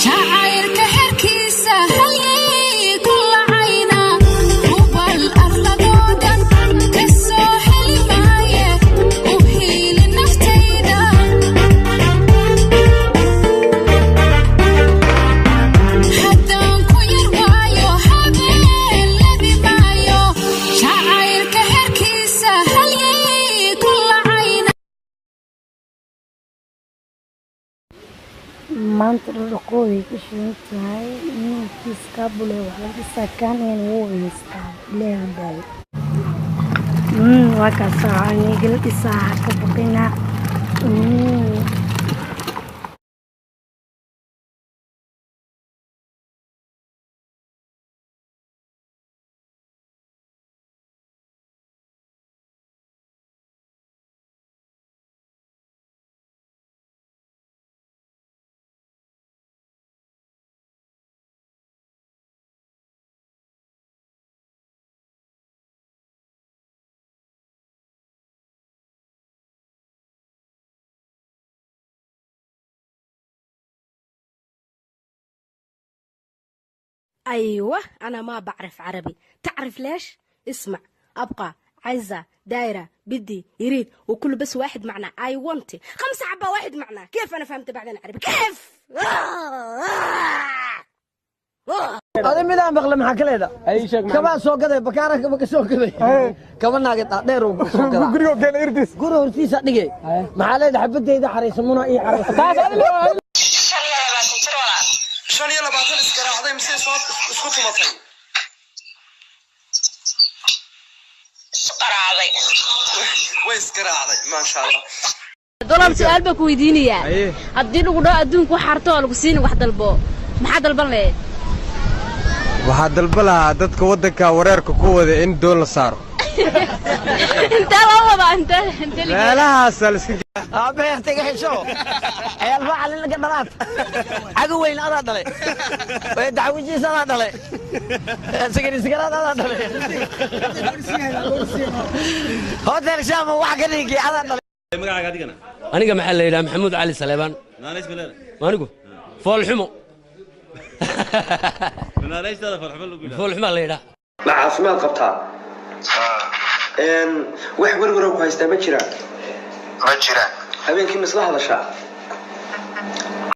شعيرك هركيسة هلي كل عينا وبال أرلدودا كسو حلي معايا وهي للنفتيدا حتى نكوير وايو حبيل الذي بايو شعيرك هركيسة هلي كل عينا maanta dhaqooday ku shidan tahay ninkiiska bule waxa la sakaneen wuu haystaa leeyahay waa ka saacay galkiisa ka baqina أيوة أنا ما بعرف عربي تعرف ليش؟ اسمع أبقى عايزة دايرة بدي يريد وكل بس واحد معنى I want 5 حبة واحد معنى كيف أنا فهمت بعدين عربي كيف؟ هذا ميدان بغلا maxaa ka leedahay ay sheeg kaba soo gaday bakaara kaba ka soo gaday kaba naagta dheer oo soo gaday guriga keen irdis guriga hortiisa dhigay maxaa leedahay xabadeyda xariisamuna ii xariis taas adiga شان يلا باطل اسكراعة ضي مسي صوت اسكتوا مطي اسكراعة ضي وين اسكراعة ضي ما شاء الله دولار سؤال بك ويدينيا هدي لو غدا ادونك waxarto lagu siin wax dalbo maxaa dalban leeyahay waxa dalbala dadka wadanka wareerka ku wada in doon la saaro inta la wada inta meelaha salska ابي تيجي حشو عيال فعل اللي قدرات عقو وين انا دلي دعوجي سنه دلي سكري سكرات انا دلي هذا الشام واحد قال انا دلي magacaaga adigana aniga maxaa la yiraahdaa maxamuud cali saleebaan naanays bilaad anigu fool xumo naanaystada farxo lagu yiraahdo fool xumo la yiraahdaa la caafimaad qabtaa wax warwar ku haystaa ma jiraan habeenkii mislaha hadashaa